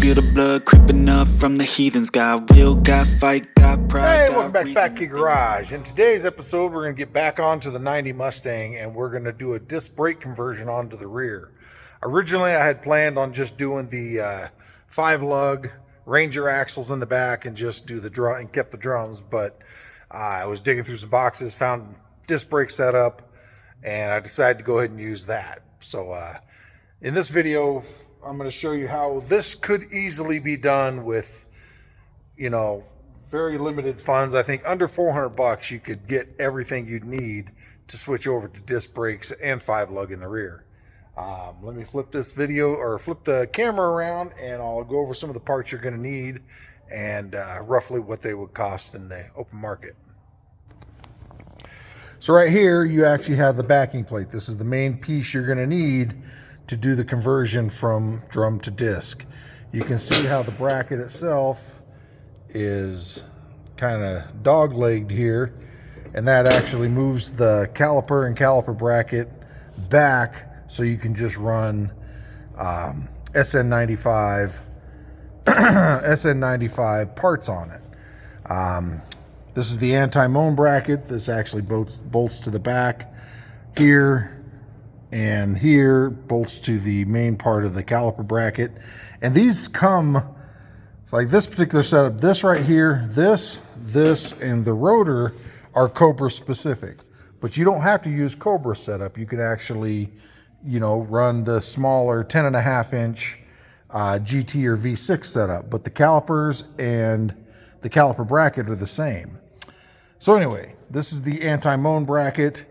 feel the blood creeping up from the heathens. Got will, got fight, got pride. Hey, welcome back to Fat Kid Garage. In today's episode, we're going to get back onto the 90 Mustang and we're going to do a disc brake conversion onto the rear. Originally, I had planned on just doing the 5-lug Ranger axles in the back and just do the drum and kept the drums, but I was digging through some boxes, found disc brake setup, and I decided to go ahead and use that. So in this video, I'm going to show you how this could easily be done with, you know, very limited funds. I think under $400 you could get everything you'd need to switch over to disc brakes and 5-lug in the rear. Let me flip this video or flip the camera around and I'll go over some of the parts you're going to need and roughly what they would cost in the open market. So right here you actually have the backing plate. This is the main piece you're going to need to do the conversion from drum to disc. You can see how the bracket itself is kind of dog-legged here, and that actually moves the caliper and caliper bracket back so you can just run SN95 SN95 parts on it. This is the anti-moan bracket. This actually bolts to the back here, and here bolts to the main part of the caliper bracket. And these come, it's like this particular setup, this right here, this, and the rotor are Cobra specific. But you don't have to use Cobra setup. You can actually, you know, run the smaller 10.5-inch GT or V6 setup. But the calipers and the caliper bracket are the same. So anyway, this is the anti-moan bracket.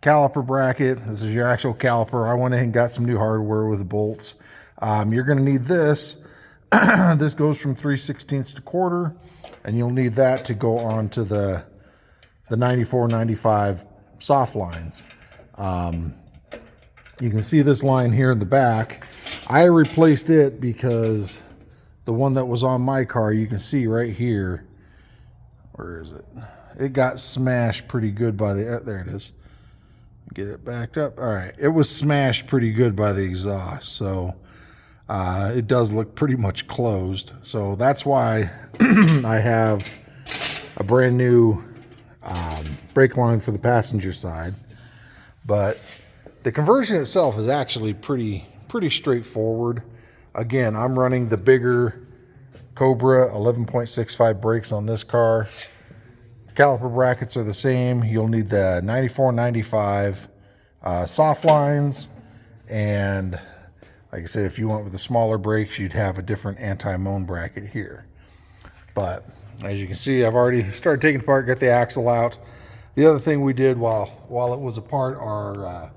Caliper bracket. This is your actual caliper. I went ahead and got some new hardware with the bolts. You're going to need this. This goes from 3/16 to quarter, and you'll need that to go on to the 94, 95 soft lines. You can see this line here in the back. I replaced it because the one that was on my car, you can see right here. Where is it? It got smashed pretty good by the, there it is. Get it backed up. All right. It was smashed pretty good by the exhaust. So it does look pretty much closed. So that's why I have a brand new brake line for the passenger side. But the conversion itself is actually pretty straightforward. Again, I'm running the bigger Cobra 11.65 brakes on this car. Caliper brackets are the same. You'll need the 94, 95 soft lines, and like I said, if you went with the smaller brakes, you'd have a different anti-moan bracket here. But as you can see, I've already started taking apart, got the axle out. The other thing we did while it was apart are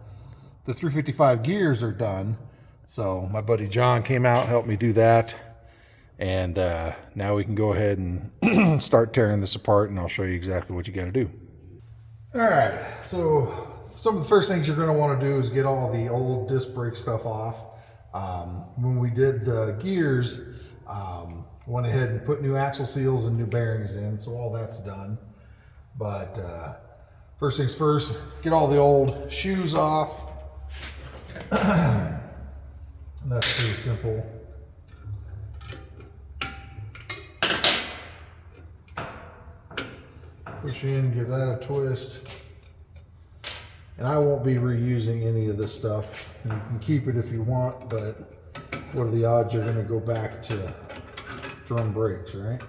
the 355 gears are done. So my buddy John came out, helped me do that. And now we can go ahead and start tearing this apart, and I'll show you exactly what you got to do. All right, so some of the first things you're going to want to do is get all the old disc brake stuff off. When we did the gears, went ahead and put new axle seals and new bearings in, so all that's done. But first things first, get all the old shoes off. And that's pretty simple. Push in, give that a twist. And I won't be reusing any of this stuff. You can keep it if you want, but what are the odds you're going to go back to drum brakes, right?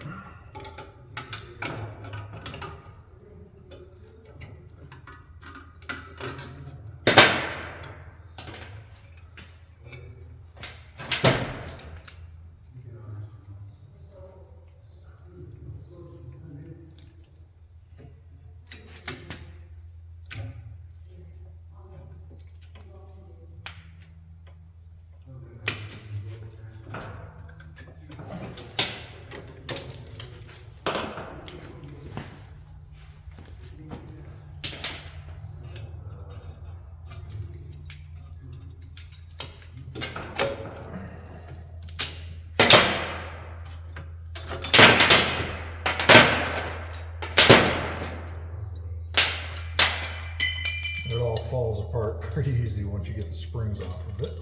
It all falls apart pretty easy once you get the springs off of it.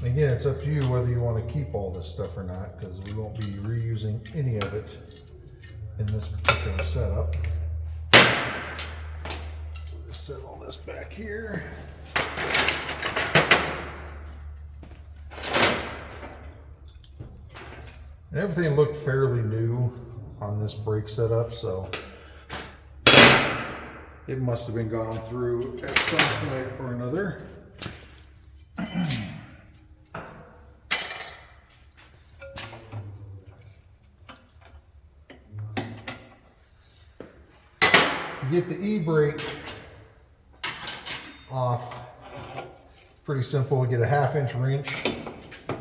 Again, it's up to you whether you want to keep all this stuff or not, because we won't be reusing any of it in this particular setup. Just set all this back here. Everything looked fairly new on this brake setup, so it must have been gone through at some point or another. To get the e-brake off, pretty simple. Get a 1/2 inch wrench,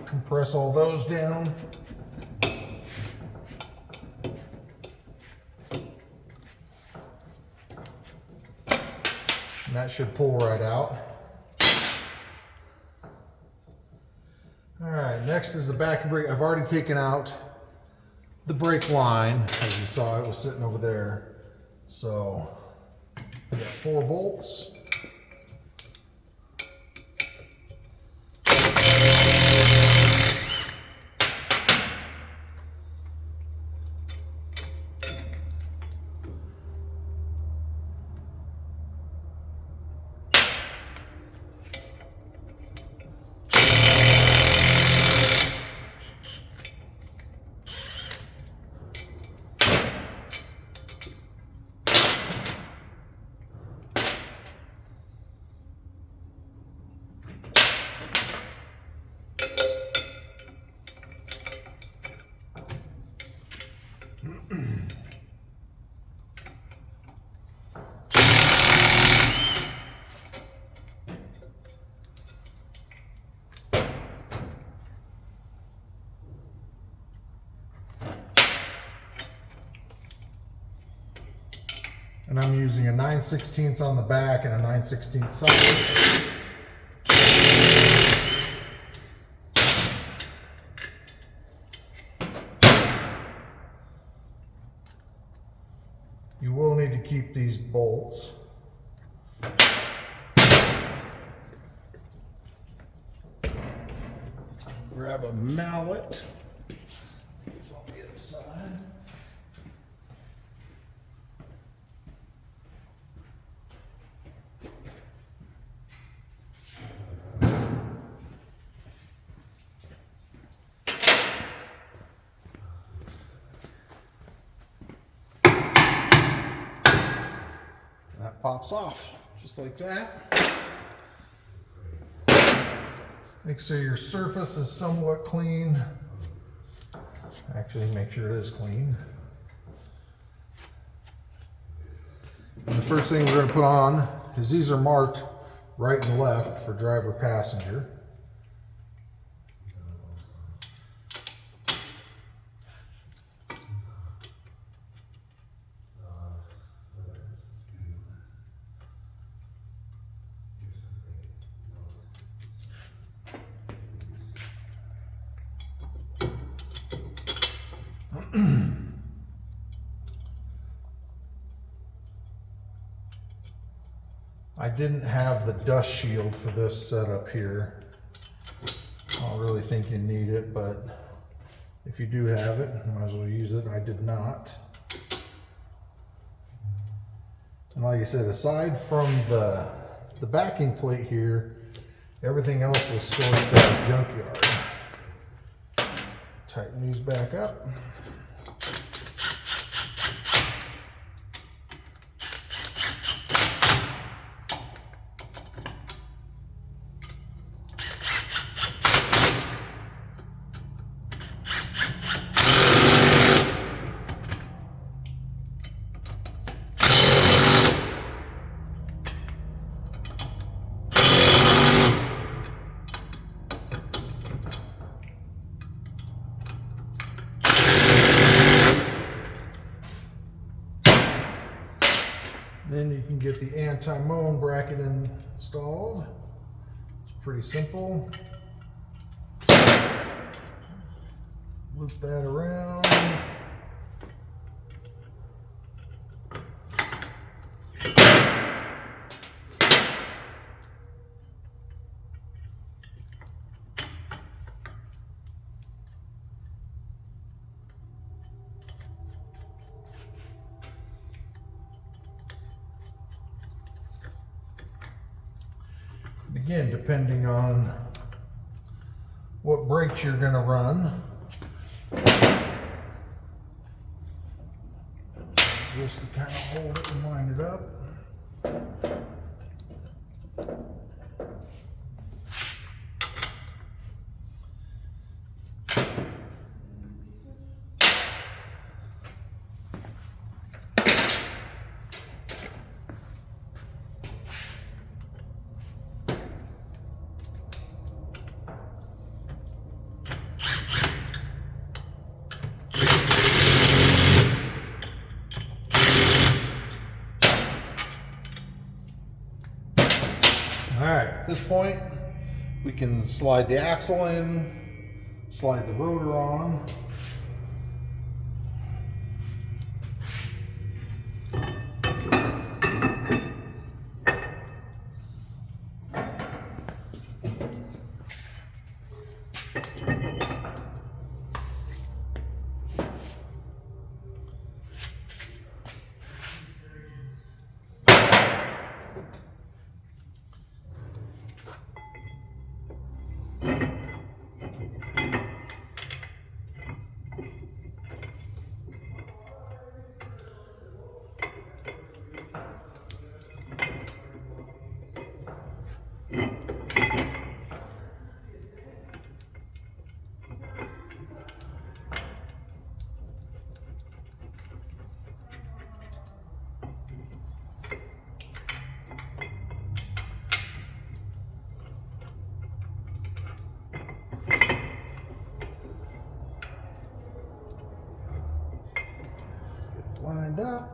compress all those down. And that should pull right out. All right, next is the back brake. I've already taken out the brake line. As you saw, it was sitting over there. So we got 4 bolts. And I'm using a 9/16 on the back and a 9/16 side. You will need to keep these bolts. Grab a mallet. It's on the other side. That pops off just like that. Make sure your surface is somewhat clean. Actually, make sure it is clean. And the first thing we're going to put on is these are marked right and left for driver passenger. I didn't have the dust shield for this setup here. I don't really think you need it, but if you do have it, you might as well use it. I did not. And like I said, aside from the backing plate here, everything else was sourced at a junkyard. Tighten these back up. Then you can get the anti-moan bracket installed. It's pretty simple. Loop that around. Again, depending on what brakes you're going to run. Just to kind of hold it and line it up. Alright, at this point, we can slide the axle in, slide the rotor on. Lined up.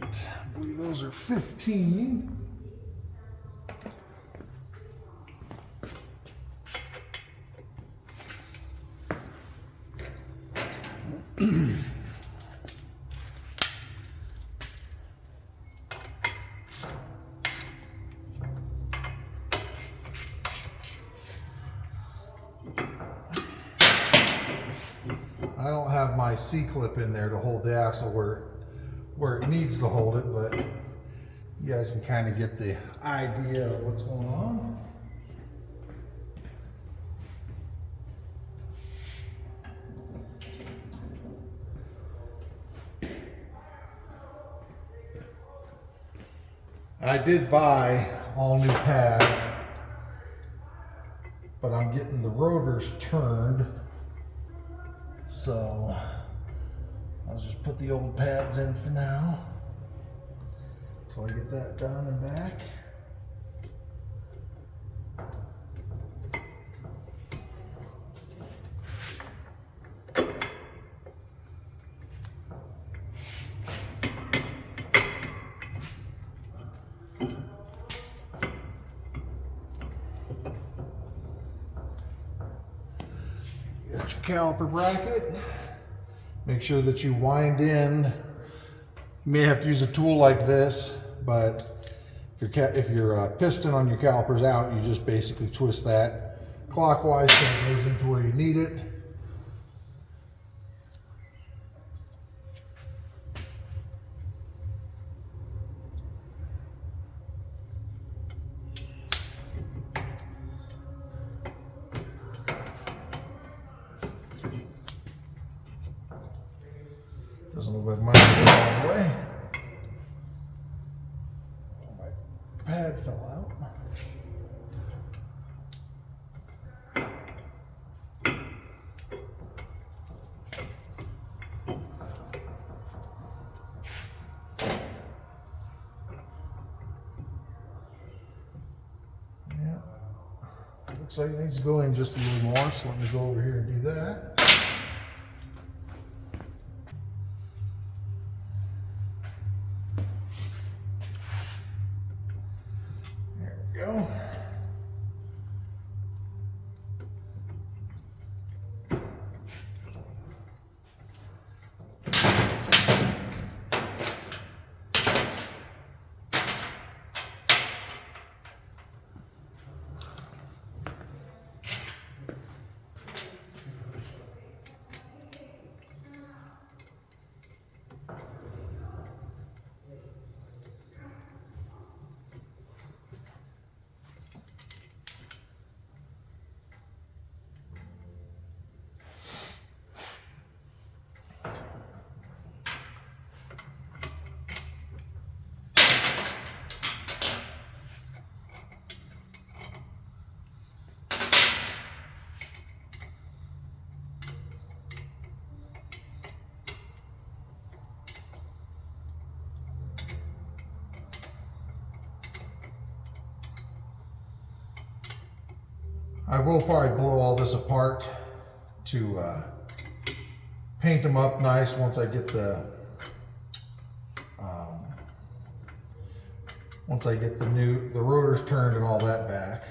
I believe those are 15. I don't have my C-clip in there to hold the axle where it needs to hold it, but you guys can kind of get the idea of what's going on. I did buy all new pads, but I'm getting the rotors turned, so I'll just put the old pads in for now until I get that done and back. Got your caliper bracket. Make sure that you wind in. You may have to use a tool like this, but if your piston on your caliper's out, you just basically twist that clockwise so it goes into where you need it. Doesn't look like mine's going all the way. Oh, my pad fell out. Yeah. Looks like it needs to go in just a little more, so let me go over here and do that. Go. I will probably blow all this apart to paint them up nice once I get the the rotors turned and all that back.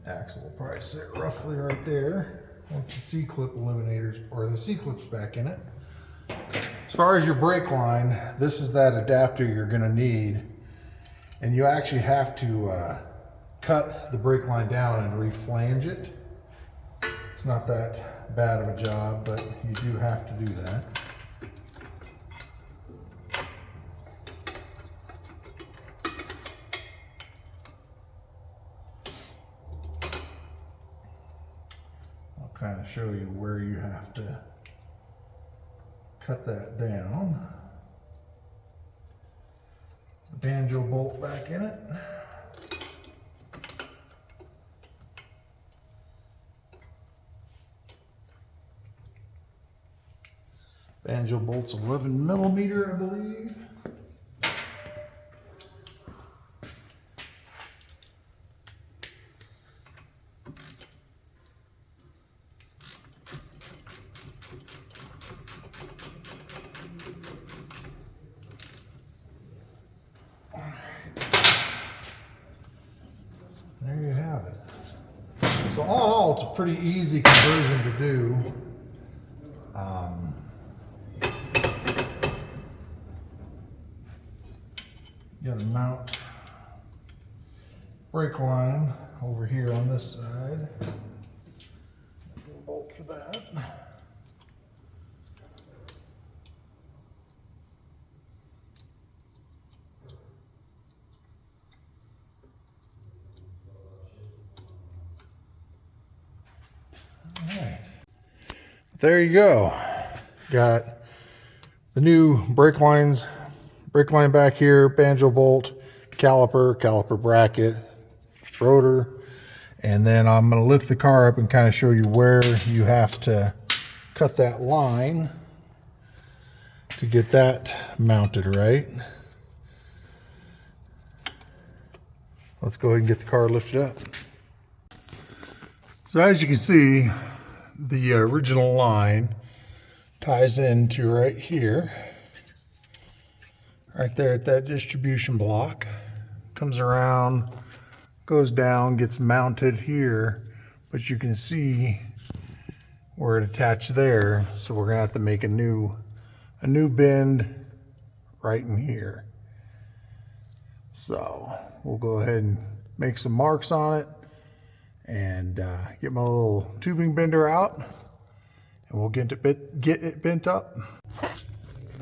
Axle will probably sit roughly right there once the C-clip eliminators or the C-clip's back in it. As far as your brake line, this is that adapter you're going to need, and you actually have to cut the brake line down and reflange it. It's not that bad of a job, but you do have to do that. Kind of show you where you have to cut that down. The banjo bolt back in it. Banjo bolt's 11 millimeter, I believe. There you have it. So all in all, it's a pretty easy conversion to do. You gotta mount brake line over here on this side. Bolt for that. There you go. Got the new brake line back here, banjo bolt, caliper bracket, rotor, and then I'm going to lift the car up and kind of show you where you have to cut that line to get that mounted right. Let's go ahead and get the car lifted up. So as you can see, the original line ties into right here, right there at that distribution block, comes around, goes down, gets mounted here, but you can see where it attached there, so we're gonna have to make a new bend right in here. So we'll go ahead and make some marks on it and get my little tubing bender out, and we'll get it bent up.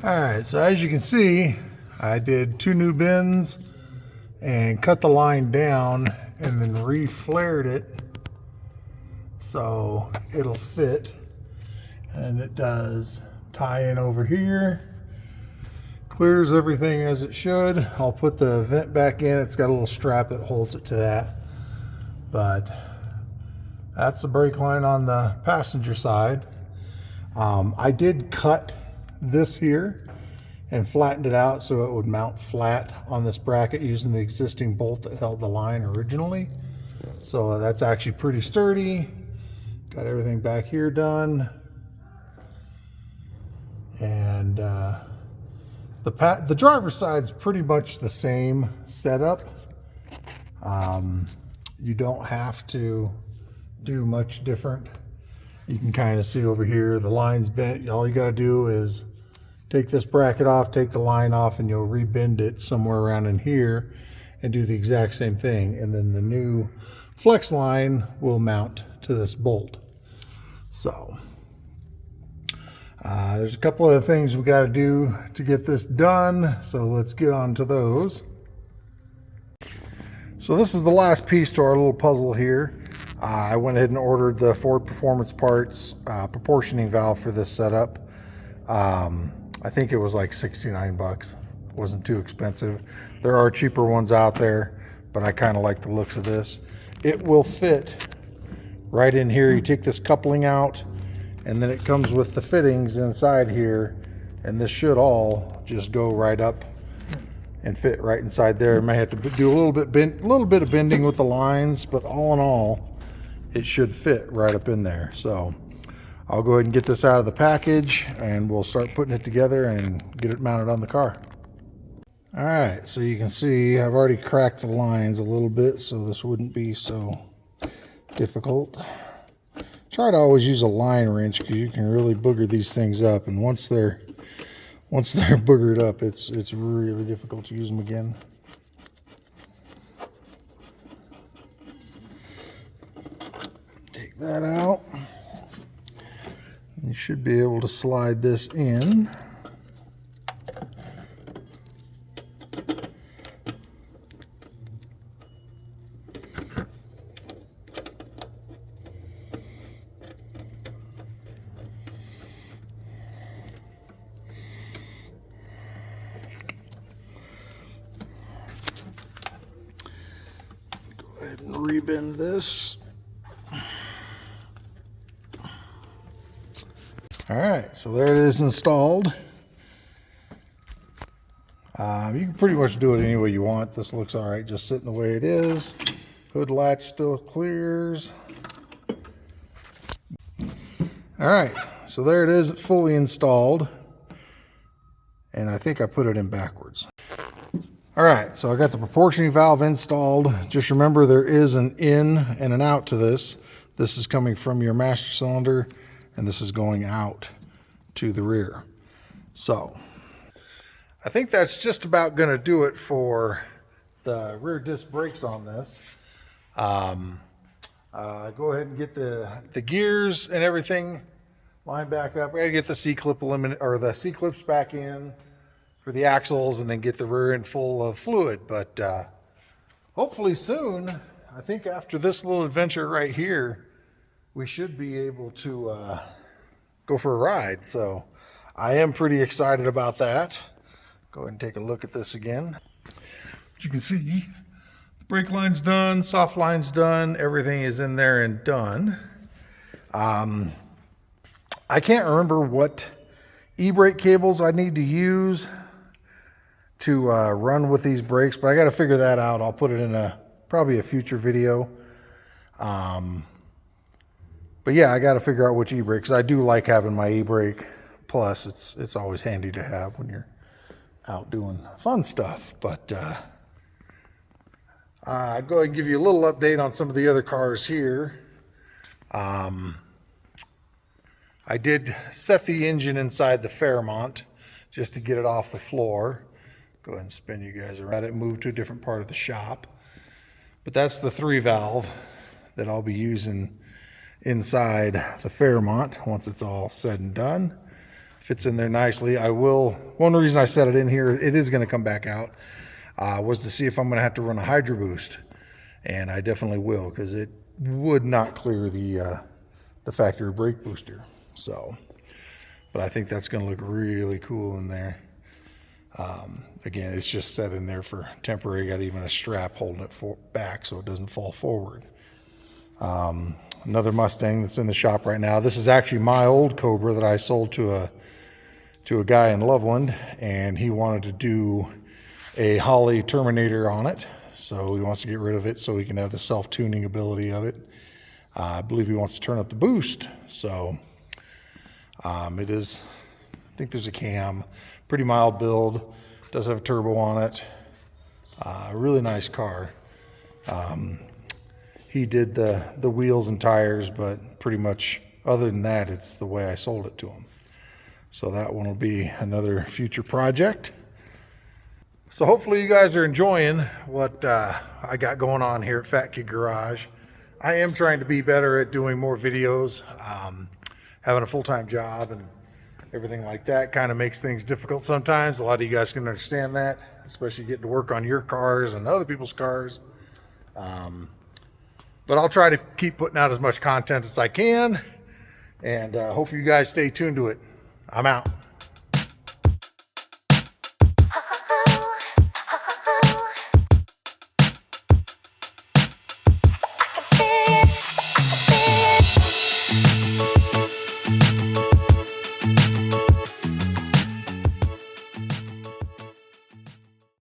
All right, so as you can see, I did 2 new bends and cut the line down and then re-flared it so it'll fit, and it does tie in over here, clears everything as it should. I'll put the vent back in. It's got a little strap that holds it to that, but that's the brake line on the passenger side. I did cut this here and flattened it out so it would mount flat on this bracket using the existing bolt that held the line originally. So that's actually pretty sturdy. Got everything back here done. And the driver's side's pretty much the same setup. You don't have to do much different. You can kind of see over here the line's bent. All you got to do is take this bracket off, take the line off, and you'll rebend it somewhere around in here and do the exact same thing. And then the new flex line will mount to this bolt. So there's a couple of things we got to do to get this done, so let's get on to those. So this is the last piece to our little puzzle here. I went ahead and ordered the Ford Performance Parts proportioning valve for this setup. I think it was like 69 bucks. Wasn't too expensive. There are cheaper ones out there, but I kind of like the looks of this. It will fit right in here. You take this coupling out, and then it comes with the fittings inside here, and this should all just go right up and fit right inside there. May have to do a little bit of bending with the lines, but all in all, it should fit right up in there. So I'll go ahead and get this out of the package, and we'll start putting it together and get it mounted on the car. All right, so you can see I've already cracked the lines a little bit, so this wouldn't be so difficult. Try to always use a line wrench because you can really booger these things up, and once they're boogered up, it's really difficult to use them again. Take that out. You should be able to slide this in. Go ahead and rebend this. All right, so there it is installed. You can pretty much do it any way you want. This looks all right just sitting the way it is. Hood latch still clears. All right, so there it is, fully installed. And I think I put it in backwards. All right, so I got the proportioning valve installed. Just remember there is an in and an out to this. This is coming from your master cylinder, and this is going out to the rear. So I think that's just about going to do it for the rear disc brakes on this. Go ahead and get the gears and everything lined back up. I gotta get the C-clip the C-clips back in for the axles, and then get the rear end full of fluid. But hopefully soon, I think after this little adventure right here, we should be able to go for a ride. So I am pretty excited about that. Go ahead and take a look at this again. You can see the brake line's done, soft line's done, everything is in there and done. I can't remember what e-brake cables I need to use to run with these brakes, but I got to figure that out. I'll put it in probably a future video. But yeah, I got to figure out which e-brake, because I do like having my e-brake. Plus, it's always handy to have when you're out doing fun stuff. But I'll go ahead and give you a little update on some of the other cars here. I did set the engine inside the Fairmont just to get it off the floor. Go ahead and spin you guys around it, move to a different part of the shop. But that's the 3-valve that I'll be using inside the Fairmont once it's all said and done. Fits in there nicely. One reason I set it in here, it is going to come back out, was to see if I'm going to have to run a Hydro Boost. And I definitely will, because it would not clear the factory brake booster. So, but I think that's going to look really cool in there. Again, it's just set in there for temporary. Got even a strap holding it back so it doesn't fall forward. Another Mustang that's in the shop right now. This is actually my old Cobra that I sold to a guy in Loveland, and he wanted to do a Holley Terminator on it. So he wants to get rid of it so he can have the self-tuning ability of it. I believe he wants to turn up the boost. So it is, I think there's a cam, pretty mild build, does have a turbo on it. Really nice car. He did the wheels and tires, but pretty much other than that, it's the way I sold it to him. So that one will be another future project. So hopefully you guys are enjoying what I got going on here at Fat Kid Garage. I am trying to be better at doing more videos. Having a full-time job and everything like that kind of makes things difficult sometimes. A lot of you guys can understand that, especially getting to work on your cars and other people's cars. But I'll try to keep putting out as much content as I can, and hope you guys stay tuned to it. I'm out.